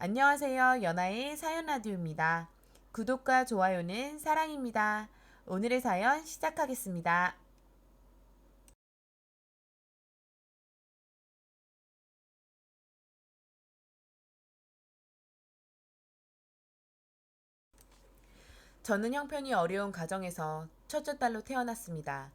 안녕하세요. 연아의 사연 라디오입니다. 구독과 좋아요는 사랑입니다. 오늘의 사연 시작하겠습니다. 저는 형편이 어려운 가정에서 첫째 딸로 태어났습니다.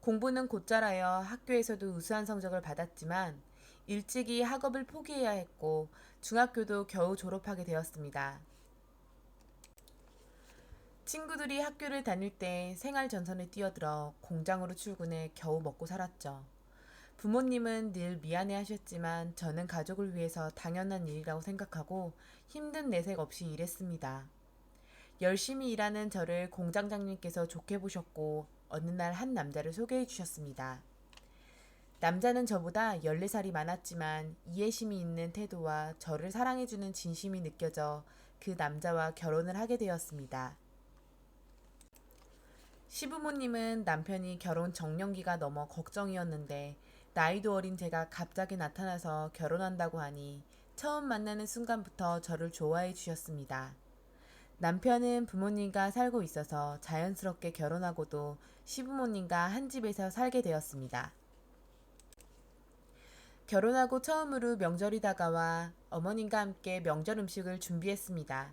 공부는 곧잘하여 학교에서도 우수한 성적을 받았지만 일찍이 학업을 포기해야 했고 중학교도 겨우 졸업하게 되었습니다. 친구들이 학교를 다닐 때 생활 전선에 뛰어들어 공장으로 출근해 겨우 먹고 살았죠. 부모님은 늘 미안해 하셨지만 저는 가족을 위해서 당연한 일이라고 생각하고 힘든 내색 없이 일했습니다. 열심히 일하는 저를 공장장님께서 좋게 보셨고 어느 날 한 남자를 소개해 주셨습니다. 남자는 저보다 14살이 많았지만 이해심이 있는 태도와 저를 사랑해주는 진심이 느껴져 그 남자와 결혼을 하게 되었습니다. 시부모님은 남편이 결혼 정년기가 넘어 걱정이었는데 나이도 어린 제가 갑자기 나타나서 결혼한다고 하니 처음 만나는 순간부터 저를 좋아해 주셨습니다. 남편은 부모님과 살고 있어서 자연스럽게 결혼하고도 시부모님과 한 집에서 살게 되었습니다. 결혼하고 처음으로 명절이 다가와 어머님과 함께 명절 음식을 준비했습니다.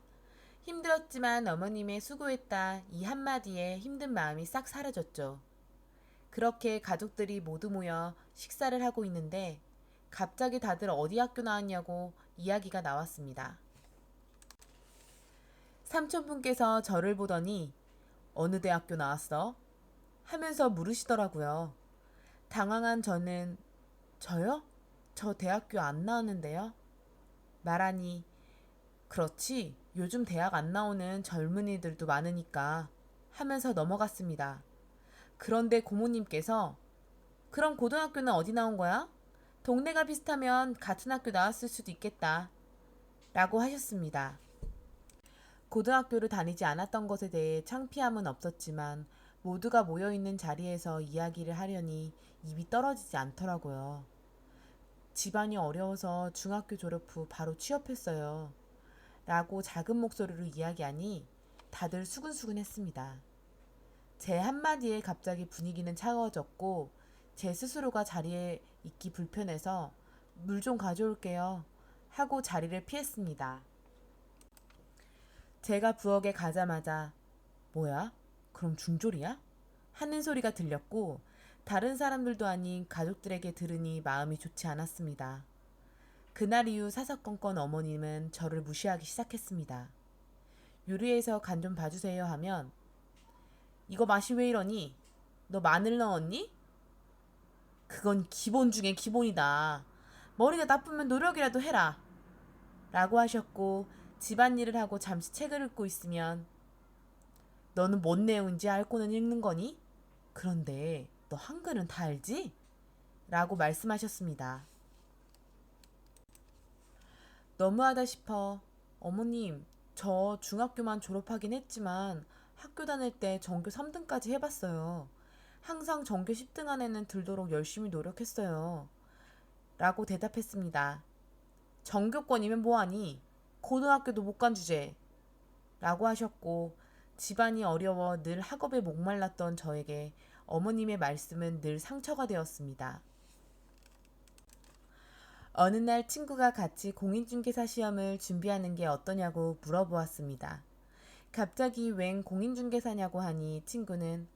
힘들었지만 어머님의 수고했다 이 한마디에 힘든 마음이 싹 사라졌죠. 그렇게 가족들이 모두 모여 식사를 하고 있는데 갑자기 다들 어디 학교 나왔냐고 이야기가 나왔습니다. 삼촌분께서 저를 보더니 어느 대학교 나왔어? 하면서 물으시더라고요. 당황한 저는 저요? 저 대학교 안 나왔는데요? 말하니 그렇지 요즘 대학 안 나오는 젊은이들도 많으니까 하면서 넘어갔습니다. 그런데 고모님께서 그럼 고등학교는 어디 나온 거야? 동네가 비슷하면 같은 학교 나왔을 수도 있겠다. 라고 하셨습니다. 고등학교를 다니지 않았던 것에 대해 창피함은 없었지만 모두가 모여있는 자리에서 이야기를 하려니 입이 떨어지지 않더라고요. 집안이 어려워서 중학교 졸업 후 바로 취업했어요. 라고 작은 목소리로 이야기하니 다들 수근수근했습니다. 제 한마디에 갑자기 분위기는 차가워졌고 제 스스로가 자리에 있기 불편해서 물 좀 가져올게요 하고 자리를 피했습니다. 제가 부엌에 가자마자 뭐야? 그럼 중졸이야? 하는 소리가 들렸고 다른 사람들도 아닌 가족들에게 들으니 마음이 좋지 않았습니다. 그날 이후 사사건건 어머님은 저를 무시하기 시작했습니다. 요리해서 간 좀 봐주세요 하면 이거 맛이 왜 이러니? 너 마늘 넣었니? 그건 기본 중에 기본이다. 머리가 나쁘면 노력이라도 해라. 라고 하셨고 집안일을 하고 잠시 책을 읽고 있으면 너는 뭔 내용인지 알고는 읽는 거니? 그런데 너 한글은 다 알지? 라고 말씀하셨습니다. 너무하다 싶어. 어머님, 저 중학교만 졸업하긴 했지만 학교 다닐 때 전교 3등까지 해봤어요. 항상 전교 10등 안에는 들도록 열심히 노력했어요. 라고 대답했습니다. 전교권이면 뭐하니? 고등학교도 못 간 주제. 라고 하셨고 집안이 어려워 늘 학업에 목말랐던 저에게 어머님의 말씀은 늘 상처가 되었습니다. 어느 날 친구가 같이 공인중개사 시험을 준비하는 게 어떠냐고 물어보았습니다. 갑자기 웬 공인중개사냐고 하니 친구는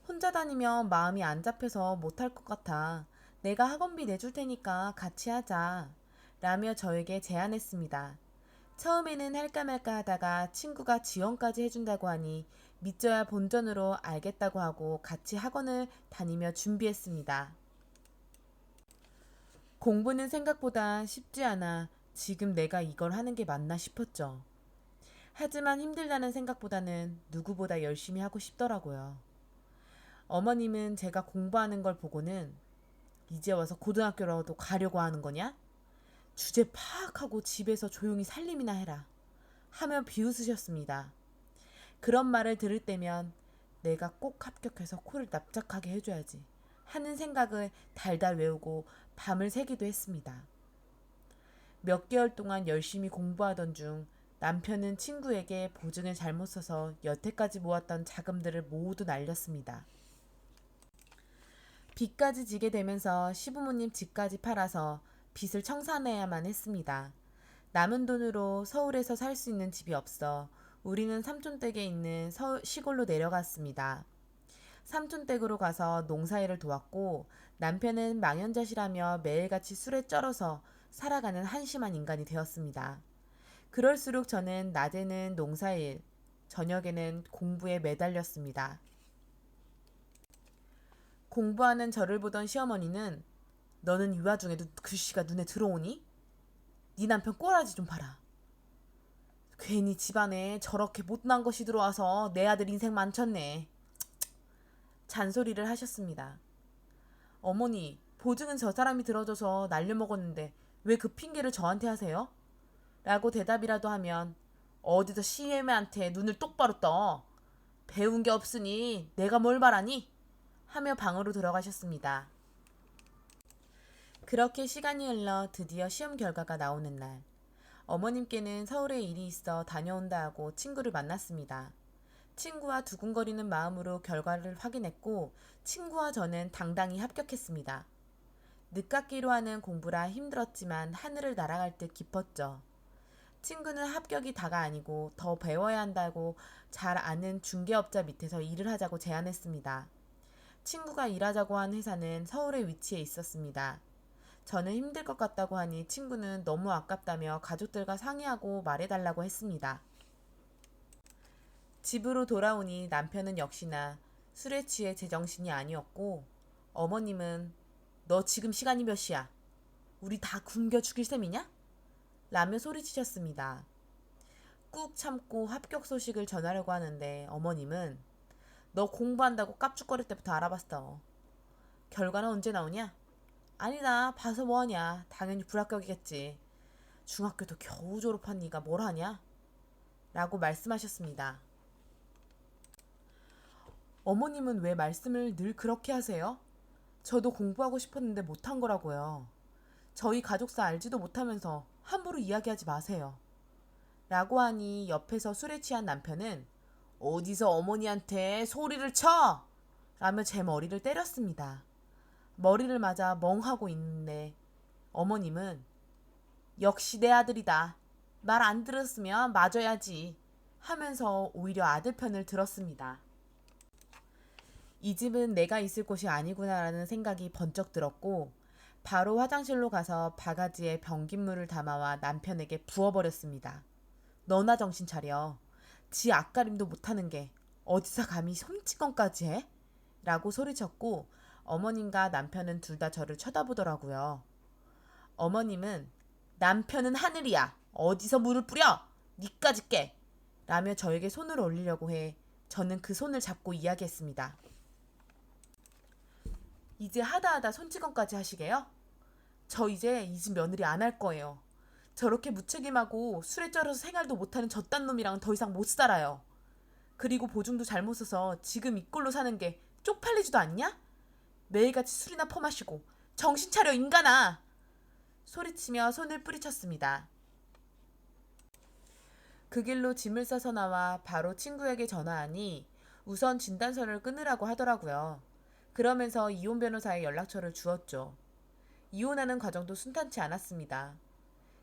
혼자 다니면 마음이 안 잡혀서 못할 것 같아. 내가 학원비 내줄 테니까 같이 하자. 라며 저에게 제안했습니다. 처음에는 할까 말까 하다가 친구가 지원까지 해준다고 하니 믿져야 본전으로 알겠다고 하고 같이 학원을 다니며 준비했습니다. 공부는 생각보다 쉽지 않아 지금 내가 이걸 하는 게 맞나 싶었죠. 하지만 힘들다는 생각보다는 누구보다 열심히 하고 싶더라고요. 어머님은 제가 공부하는 걸 보고는 이제 와서 고등학교라도 가려고 하는 거냐? 주제 파악하고 집에서 조용히 살림이나 해라. 하며 비웃으셨습니다. 그런 말을 들을 때면 내가 꼭 합격해서 코를 납작하게 해줘야지 하는 생각을 달달 외우고 밤을 새기도 했습니다. 몇 개월 동안 열심히 공부하던 중 남편은 친구에게 보증을 잘못 써서 여태까지 모았던 자금들을 모두 날렸습니다. 빚까지 지게 되면서 시부모님 집까지 팔아서 빚을 청산해야만 했습니다. 남은 돈으로 서울에서 살 수 있는 집이 없어 우리는 삼촌댁에 있는 시골로 내려갔습니다. 삼촌댁으로 가서 농사일을 도왔고 남편은 망연자실하며 매일같이 술에 쩔어서 살아가는 한심한 인간이 되었습니다. 그럴수록 저는 낮에는 농사일, 저녁에는 공부에 매달렸습니다. 공부하는 저를 보던 시어머니는 너는 이 와중에도 글씨가 눈에 들어오니? 네 남편 꼬라지 좀 봐라. 괜히 집안에 저렇게 못난 것이 들어와서 내 아들 인생 망쳤네. 잔소리를 하셨습니다. 어머니, 보증은 저 사람이 들어줘서 날려먹었는데 왜 그 핑계를 저한테 하세요? 라고 대답이라도 하면 어디서 시애매한테 눈을 똑바로 떠. 배운 게 없으니 내가 뭘 말하니? 하며 방으로 들어가셨습니다. 그렇게 시간이 흘러 드디어 시험 결과가 나오는 날, 어머님께는 서울에 일이 있어 다녀온다 하고 친구를 만났습니다. 친구와 두근거리는 마음으로 결과를 확인했고 친구와 저는 당당히 합격했습니다. 늦깎이로 하는 공부라 힘들었지만 하늘을 날아갈 듯 기뻤죠. 친구는 합격이 다가 아니고 더 배워야 한다고 잘 아는 중개업자 밑에서 일을 하자고 제안했습니다. 친구가 일하자고 한 회사는 서울에 위치해 있었습니다. 저는 힘들 것 같다고 하니 친구는 너무 아깝다며 가족들과 상의하고 말해달라고 했습니다. 집으로 돌아오니 남편은 역시나 술에 취해 제정신이 아니었고 어머님은 너 지금 시간이 몇 시야? 우리 다 굶겨 죽일 셈이냐? 라며 소리치셨습니다. 꾹 참고 합격 소식을 전하려고 하는데 어머님은 너 공부한다고 깝죽거릴 때부터 알아봤어. 결과는 언제 나오냐? 아니다. 봐서 뭐하냐. 당연히 불합격이겠지. 중학교도 겨우 졸업한 네가 뭘 하냐? 라고 말씀하셨습니다. 어머님은 왜 말씀을 늘 그렇게 하세요? 저도 공부하고 싶었는데 못한 거라고요. 저희 가족사 알지도 못하면서 함부로 이야기하지 마세요. 라고 하니 옆에서 술에 취한 남편은 어디서 어머니한테 소리를 쳐! 라며 제 머리를 때렸습니다. 머리를 맞아 멍하고 있는데 어머님은 역시 내 아들이다. 말 안 들었으면 맞아야지 하면서 오히려 아들 편을 들었습니다. 이 집은 내가 있을 곳이 아니구나라는 생각이 번쩍 들었고 바로 화장실로 가서 바가지에 변기물을 담아와 남편에게 부어버렸습니다. 너나 정신 차려. 지 앞가림도 못하는 게 어디서 감히 솜찌검까지 해? 라고 소리쳤고 어머님과 남편은 둘 다 저를 쳐다보더라고요. 어머님은 남편은 하늘이야. 어디서 물을 뿌려? 니까지 깨. 라며 저에게 손을 올리려고 해 저는 그 손을 잡고 이야기했습니다. 이제 하다하다 손찌검까지 하시게요? 저 이제 이 집 며느리 안 할 거예요. 저렇게 무책임하고 술에 쩔어서 생활도 못하는 저딴 놈이랑은 더 이상 못 살아요. 그리고 보증도 잘못 써서 지금 이 꼴로 사는 게 쪽팔리지도 않냐? 매일같이 술이나 퍼마시고 정신 차려 인간아! 소리치며 손을 뿌리쳤습니다. 그 길로 짐을 싸서 나와 바로 친구에게 전화하니 우선 진단서를 끊으라고 하더라고요. 그러면서 이혼 변호사의 연락처를 주었죠. 이혼하는 과정도 순탄치 않았습니다.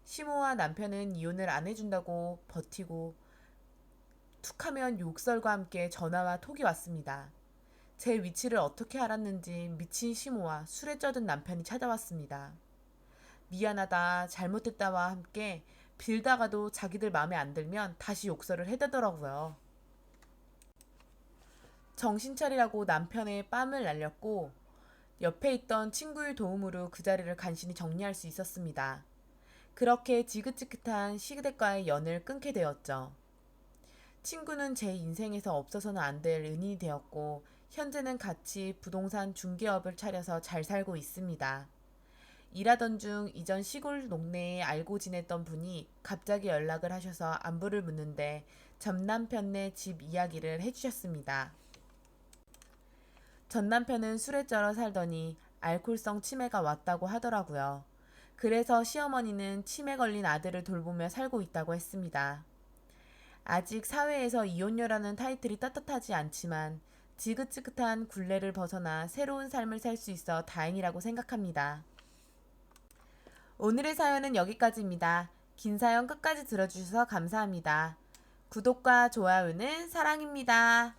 시모와 남편은 이혼을 안 해준다고 버티고 툭하면 욕설과 함께 전화와 톡이 왔습니다. 제 위치를 어떻게 알았는지 미친 시모와 술에 쩌든 남편이 찾아왔습니다. 미안하다, 잘못했다와 함께 빌다가도 자기들 마음에 안 들면 다시 욕설을 해대더라고요. 정신 차리라고 남편의 뺨을 날렸고 옆에 있던 친구의 도움으로 그 자리를 간신히 정리할 수 있었습니다. 그렇게 지긋지긋한 시댁과의 연을 끊게 되었죠. 친구는 제 인생에서 없어서는 안 될 은인이 되었고 현재는 같이 부동산 중개업을 차려서 잘 살고 있습니다. 일하던 중 이전 시골 동네에 알고 지냈던 분이 갑자기 연락을 하셔서 안부를 묻는데 전 남편네 집 이야기를 해주셨습니다. 전 남편은 술에 쩔어 살더니 알코올성 치매가 왔다고 하더라고요. 그래서 시어머니는 치매 걸린 아들을 돌보며 살고 있다고 했습니다. 아직 사회에서 이혼녀라는 타이틀이 떳떳하지 않지만 지긋지긋한 굴레를 벗어나 새로운 삶을 살 수 있어 다행이라고 생각합니다. 오늘의 사연은 여기까지입니다. 긴 사연 끝까지 들어주셔서 감사합니다. 구독과 좋아요는 사랑입니다.